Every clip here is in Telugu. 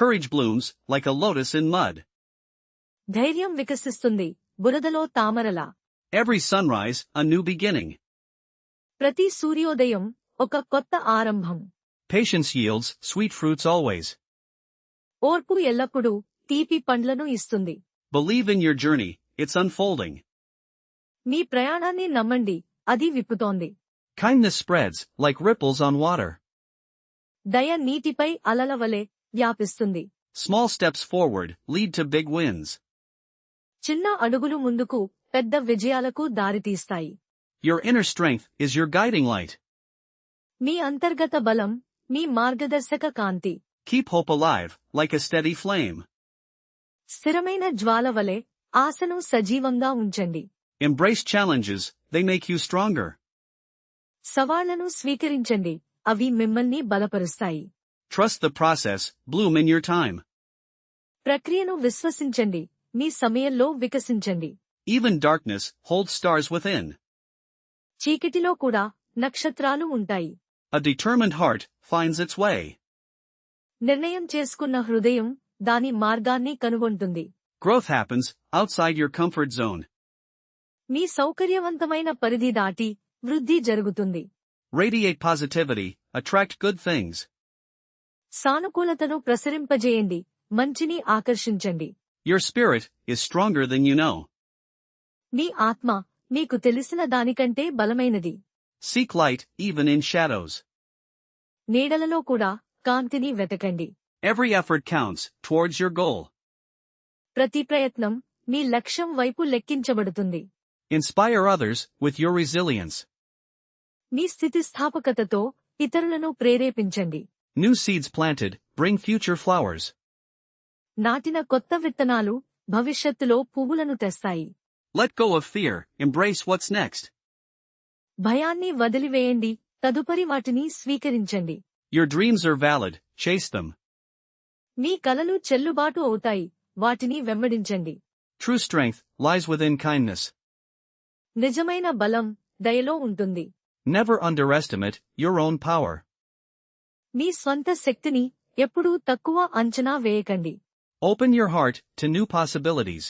Courage blooms, like a lotus in mud. ధైర్యం వికసిస్తుంది, బురదలో తామరలా. Every sunrise, a new beginning. ప్రతి సూర్యోదయం ఒక కొత్త ఆరంభం. Patience yields sweet fruits always. ఓర్పు ఎల్లప్పుడూ తీపి పండ్లను ఇస్తుంది. Believe in your journey, it's unfolding. మీ ప్రయాణాన్ని నమ్మండి, అది విప్పుతోంది. Kindness spreads, like ripples on water. దయ నీటిపై అలల వలె వ్యాపిస్తుంది. Small steps forward lead to big wins. చిన్న అడుగులు ముందుకు పెద్ద విజయాలకు దారితీస్తాయి. Your inner strength is your guiding light. మీ అంతర్గత బలం మీ మార్గదర్శక కాంతి. Keep hope alive, like a steady flame. స్థిరమైన జ్వాల వలె ఆశను సజీవంగా ఉంచండి. Embrace challenges, they make you stronger. సవాళ్లను స్వీకరించండి, అవి మిమ్మల్ని బలపరుస్తాయి. Trust the process, bloom in your time. ప్రక్రియను విశ్వసించండి, మీ సమయంలో వికసించండి. Even darkness holds stars within. చీకటిలో కూడా నక్షత్రాలు ఉంటాయి. A determined heart finds its way. నిర్ణయం చేసుకున్న హృదయం దాని మార్గాన్ని కనుగొంటుంది. Growth happens outside your comfort zone. మీ సౌకర్యవంతమైన పరిధి దాటి వృద్ధి జరుగుతుంది. Radiate positivity, attract good things. సానుకూలతను ప్రసరింపజేయండి, మంచిని ఆకర్షించండి. Your spirit is stronger than you know. మీ ఆత్మ మీకు తెలిసిన దానికంటే బలమైనది. Seek light even in shadows. నీడలలో కూడా కాంతిని వెతకండి. Every effort counts towards your goal. ప్రతి ప్రయత్నం మీ లక్ష్యం వైపు లెక్కించబడుతుంది. Inspire others with your resilience. మీ స్థితిస్థాపకతతో ఇతరులను ప్రేరేపించండి. New seeds planted bring future flowers. నాటిన కొత్త విత్తనాలు భవిష్యత్తులో పువ్వులను తెస్తాయి. Let go of fear, embrace what's next. భయాన్ని వదిలివేయండి, తదుపరి వాటిని స్వీకరించండి. Your dreams are valid, chase them. మీ కలలు చెల్లుబాటు అవుతాయి, వాటిని వెంబడించండి. True strength lies within kindness. నిజమైన బలం దయలో ఉంటుంది. Never underestimate your own power. మీ స్వంత శక్తిని ఎప్పుడూ తక్కువ అంచనా వేయకండి. Open your heart to new possibilities.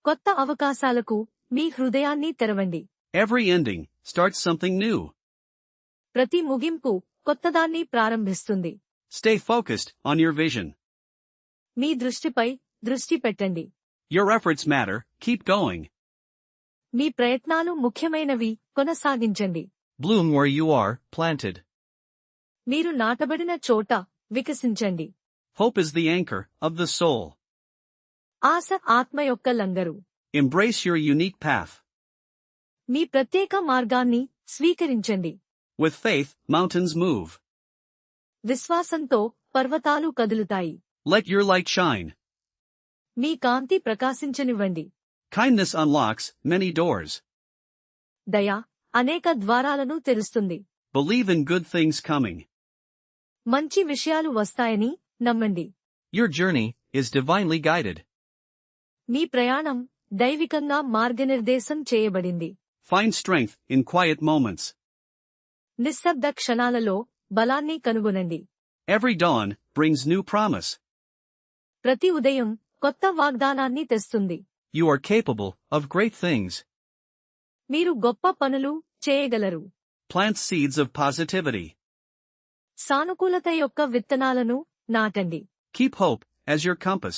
కొత్త అవకాశాలకు మీ హృదయాన్ని తెరవండి. Every ending starts something new. ప్రతి ముగింపు కొత్తదాన్ని ప్రారంభిస్తుంది. Stay focused on your vision. మీ దృష్టిపై దృష్టి పెట్టండి. Your efforts matter, keep going. మీ ప్రయత్నాలు ముఖ్యమైనవి, కొనసాగించండి. Bloom where you are planted. మీరు నాటబడిన చోట వికసించండి. Hope is the anchor of the soul. ఆశ ఆత్మ యొక్క లంగరు. Embrace your unique path. మీ ప్రత్యేక మార్గాన్ని స్వీకరించండి. With faith, mountains move. విశ్వాసంతో పర్వతాలు కదులుతాయి. Let your light shine. Me Kanthi ప్రకాశించనివ్వండి. Kindness unlocks many doors. దయ అనేక ద్వారాలను తెరుస్తుంది. Believe in good things coming. మంచి విషయాలు వస్తాయని నమ్మండి. Your journey is divinely guided. మీ ప్రయాణం దైవికంగా మార్గనిర్దేశం చేయబడింది. Find strength in quiet moments. నిశ్శబ్ద క్షణాలలో బలాన్ని కనుగొనండి. Every dawn brings new promise. ప్రతి ఉదయం కొత్త వాగ్దానాన్ని తెస్తుంది. You are capable of great things. మీరు గొప్ప పనులు చేయగలరు. Plant seeds of positivity. సానుకూలత యొక్క విత్తనాలను నాటండి. Keep hope as your compass.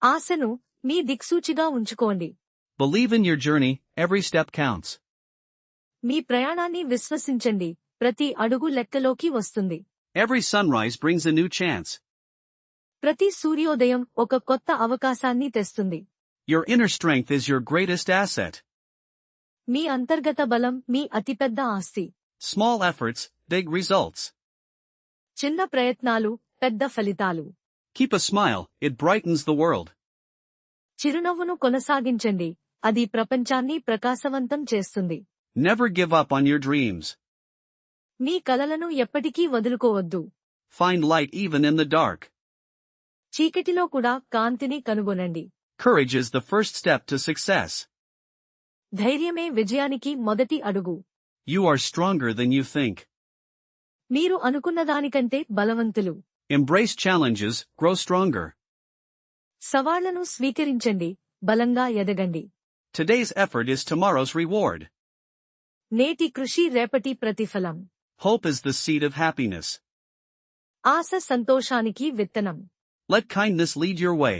ఆశను మీ దిక్సూచిగా ఉంచుకోండి. Believe in your journey, every step counts. మీ ప్రయాణాన్ని విశ్వసించండి, ప్రతి అడుగు లెక్కలోకి వస్తుంది. Every sunrise brings a new chance. ప్రతి సూర్యోదయం ఒక కొత్త అవకాశాన్ని తెస్తుంది. Your inner strength is your greatest asset. మీ అంతర్గత బలం మీ అతిపెద్ద ఆస్తి. Small efforts, big results. చిన్న ప్రయత్నాలు పెద్ద ఫలితాలు. Keep a smile, it brightens the world. చిరునవ్వును కొనసాగించండి, అది ప్రపంచాన్ని ప్రకాశవంతం చేస్తుంది. Never give up on your dreams. మీ కలలను ఎప్పటికీ వదులుకోవద్దు. Find light even in the dark. చీకటిలో కూడా కాంతిని కనుగొనండి. Courage is the first step to success. ధైర్యమే విజయానికి మొదటి అడుగు. You are stronger than you think. మీరు అనుకున్నదానికంటే బలవంతులు. Embrace challenges, grow stronger. సవాళ్లను స్వీకరించండి, బలంగా ఎదగండి. Today's effort is tomorrow's reward. నేటి కృషి రేపటి ప్రతిఫలం. Hope is the seed of happiness. ఆశ సంతోషానికి విత్తనం. Let kindness lead your way.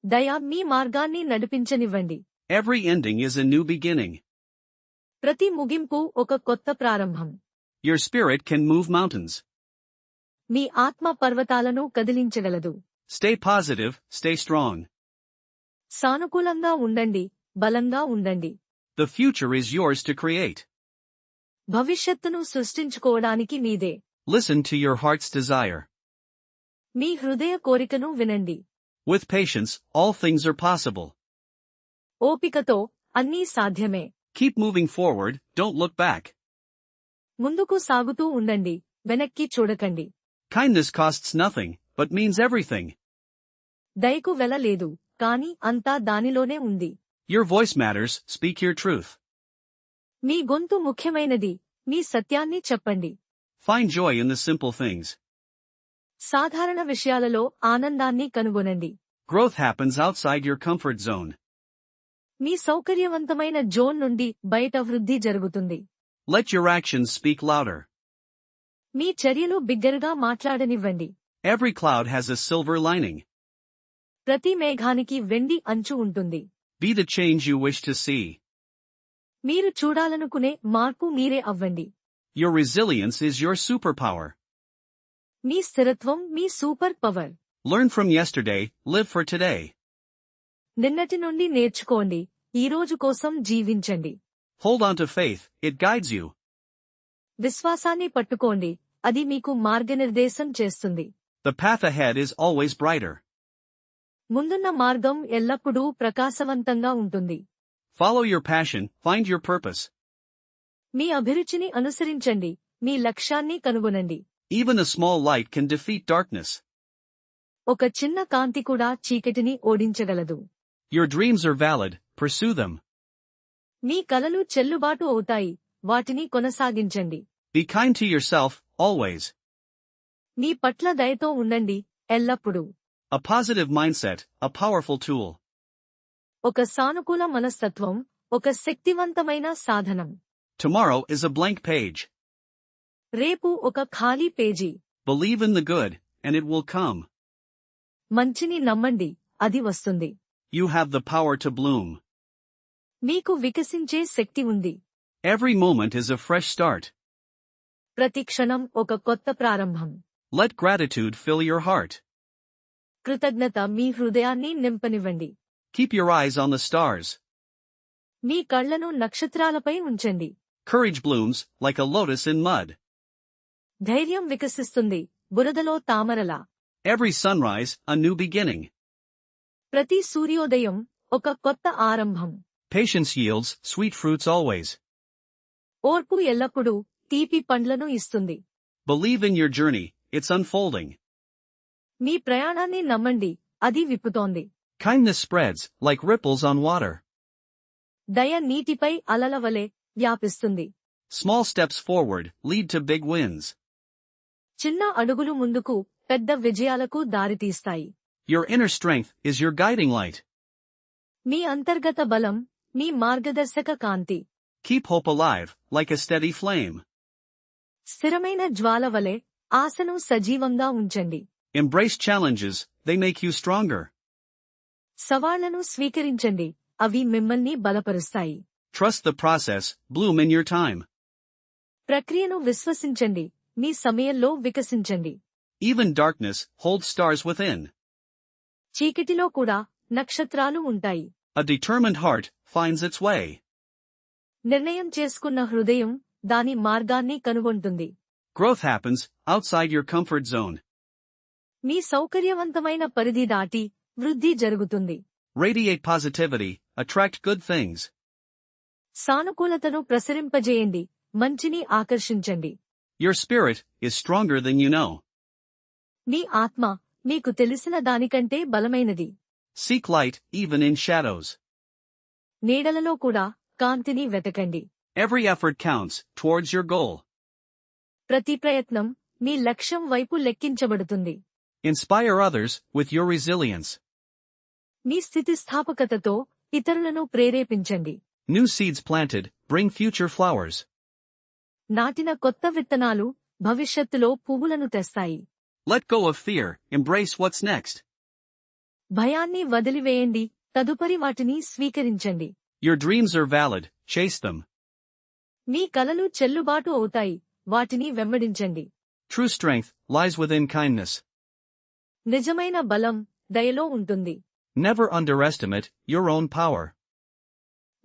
దయ మీ మార్గాన్ని నడిపించనివ్వండి. Every ending is a new beginning. ప్రతి ముగింపు ఒక కొత్త ప్రారంభం. Your spirit can move mountains. మీ ఆత్మ పర్వతాలను కదిలించగలదు. Stay positive, stay strong. సానుకూలంగా ఉండండి, బలంగా ఉండండి. The future is yours to create. భవిష్యత్తును సృష్టించుకోవడానికి మీదే. Listen to your heart's desire. మీ హృదయ కోరికను వినండి. With patience, all things are possible. ఓపికతో అన్నీ సాధ్యమే. Keep moving forward, don't look back. ముందుకు సాగుతూ ఉండండి, వెనక్కి చూడకండి. Kindness costs nothing, but means everything. దయకు వెల లేదు, కాని అంతా దానిలోనే ఉంది. Your voice matters, speak your truth. మీ గొంతు ముఖ్యమైనది, మీ సత్యాన్ని చెప్పండి. Find joy in the simple things. సాధారణ విషయాలలో ఆనందాన్ని కనుగొనండి. Growth happens outside your comfort zone. మీ సౌకర్యవంతమైన జోన్ నుండి బయట వృద్ధి జరుగుతుంది. Let your actions speak louder. మీ చర్యలు బిగ్గరగా మాట్లాడనివ్వండి. Every cloud has a silver lining. ప్రతి మేఘానికి వెండి అంచు ఉంటుంది. Be the change you wish to see. మీరు చూడాలనుకునే మార్పు మీరే అవ్వండి. Your resilience is your superpower. మీ స్థిరత్వం మీ super power. Learn from yesterday, live for today. నిన్నటి నుండి నేర్చుకోండి, ఈ రోజు కోసం జీవించండి. Hold on to faith, it guides you. విశ్వాసాన్ని పట్టుకోండి, అది మీకు మార్గనిర్దేశం చేస్తుంది. The path ahead is always brighter. ముందున్న మార్గం ఎల్లప్పుడూ ప్రకాశవంతంగా ఉంటుంది. Follow your passion, find your purpose. మీ అభిరుచిని అనుసరించండి, మీ లక్ష్యాన్ని కనుగొనండి. Even a small light can defeat darkness. ఒక చిన్న కాంతి కూడా చీకటిని ఓడించగలదు. Your dreams are valid, pursue them. మీ కలలు చెల్లుబాటు అవుతాయి, వాటిని కొనసాగించండి. Be kind to yourself, always. మీ పట్ల దయతో ఉండండి, ఎల్లప్పుడూ. A positive mindset, a powerful tool. ఒక సానుకూల మనస్తత్వం, ఒక శక్తివంతమైన సాధనం. Tomorrow is a blank page. రేపు ఒక ఖాళీ page. Believe in the good, and it will come. మంచిని నమ్మండి, అది వస్తుంది. You have the power to bloom. మీకు వికసించే శక్తి ఉంది. Every moment is a fresh start. ప్రతి క్షణం ఒక కొత్త ప్రారంభం. Let gratitude fill your heart. కృతజ్ఞత మీ హృదయాన్ని నింపనివ్వండి. Keep your eyes on the stars. మీ కళ్లను నక్షత్రాలపై ఉంచండి. Courage blooms, like a lotus in mud. ధైర్యం వికసిస్తుంది, బురదలో తామరలా. Every sunrise, a new beginning. ప్రతి సూర్యోదయం ఒక కొత్త ఆరంభం. Patience yields sweet fruits always. ఓర్పు ఎల్లప్పుడూ తీపి పండ్లను ఇస్తుంది. Believe in your journey, it's unfolding. మీ ప్రయాణాన్ని నమ్మండి, అది విప్పుతోంది. Kindness spreads, like ripples on water. దయ నీటిపై అలల వలె వ్యాపిస్తుంది. Small steps forward, lead to big wins. చిన్న అడుగులు ముందుకు పెద్ద విజయాలకు దారితీస్తాయి. Your inner strength is your guiding light. మీ అంతర్గత బలం మీ మార్గదర్శక కాంతి. Keep hope alive, like a steady flame. స్థిరమైన జ్వాల వలె ఆశను సజీవంగా ఉంచండి. Embrace challenges, they make you stronger. సవాళ్లను స్వీకరించండి, అవి మిమ్మల్ని బలపరుస్తాయి. Trust the process, bloom in your time. ప్రక్రియను విశ్వసించండి, మీ సమయంలో వికసించండి. Even darkness holds stars within. చీకటిలో కూడా నక్షత్రాలు ఉంటాయి. A determined heart finds its way. నిర్ణయం చేసుకున్న హృదయం దాని మార్గాన్ని కనుగొంటుంది. Growth happens outside your comfort zone. మీ సౌకర్యవంతమైన పరిధి దాటి వృద్ధి జరుగుతుంది. Radiate positivity, attract good things. సానుకూలతను ప్రసరింపజేయండి, మంచిని ఆకర్షించండి. Your spirit is stronger than you know. మీ ఆత్మ మీకు తెలిసిన దానికంటే బలమైనది. Seek light, even in shadows. నీడలలో కూడా కాంతిని వెతకండి. Every effort counts towards your goal. ప్రతి ప్రయత్నం మీ లక్ష్యం వైపు లెక్కించబడుతుంది. Inspire others with your resilience. మీ స్థితిస్థాపకతతో ఇతరులను ప్రేరేపించండి. New seeds planted bring future flowers. నాటిన కొత్త విత్తనాలు భవిష్యత్తులో పువ్వులను తెస్తాయి. Let go of fear, embrace what's next. భయాన్ని వదిలివేయండి, తదుపరి వాటిని స్వీకరించండి. Your dreams are valid, chase them. మీ కలలు చెల్లుబాటు అవుతాయి, వాటిని వెంబడించండి. True strength lies within kindness. నిజమైన బలం దయలో ఉంటుంది. Never underestimate your own power.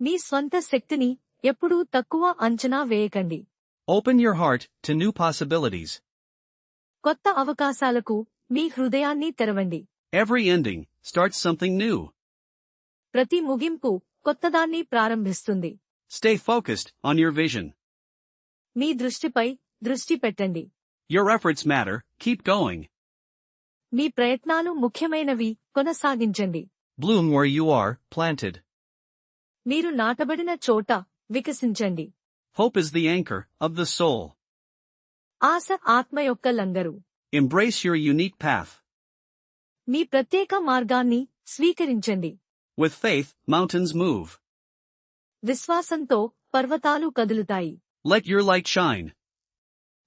మీ స్వంత శక్తిని ఎప్పుడూ తక్కువ అంచనా వేయకండి. Open your heart to new possibilities. కొత్త అవకాశాలకు మీ హృదయాన్ని తెరవండి. Every ending starts something new. ప్రతి ముగింపు కొత్తదాన్ని ప్రారంభిస్తుంది. Stay focused on your vision. మీ దృష్టిపై దృష్టి పెట్టండి. Your efforts matter, keep going. మీ ప్రయత్నాలు ముఖ్యమైనవి, కొనసాగించండి. Bloom where you are planted. మీరు నాటబడిన చోట వికసించండి. Hope is the anchor of the soul. ఆశ ఆత్మ యొక్క లంగరు. Embrace your unique path. మీ ప్రత్యేక మార్గాన్ని స్వీకరించండి. With faith, mountains move. విశ్వాసంతో పర్వతాలు కదులుతాయి. Let your light shine.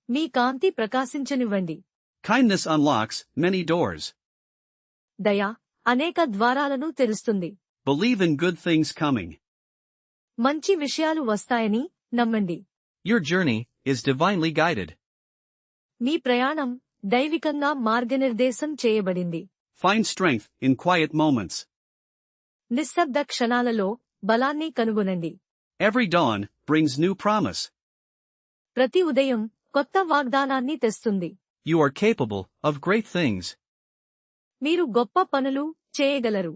Me Kanthi ప్రకాశించనివ్వండి. Kindness unlocks many doors. దయ అనేక ద్వారాలను తెరుస్తుంది. Believe in good things coming. మంచి విషయాలు వస్తాయని నమ్మండి. Your journey is divinely guided. మీ ప్రయాణం దైవికంగా మార్గనిర్దేశం చేయబడింది. Find strength in quiet moments. నిశ్శబ్ద క్షణాలలో బలాన్ని కనుగొనండి. Every dawn brings new promise. ప్రతి ఉదయం కొత్త వాగ్దానాన్ని తెస్తుంది. You are capable of great things. మీరు గొప్ప పనులు చేయగలరు.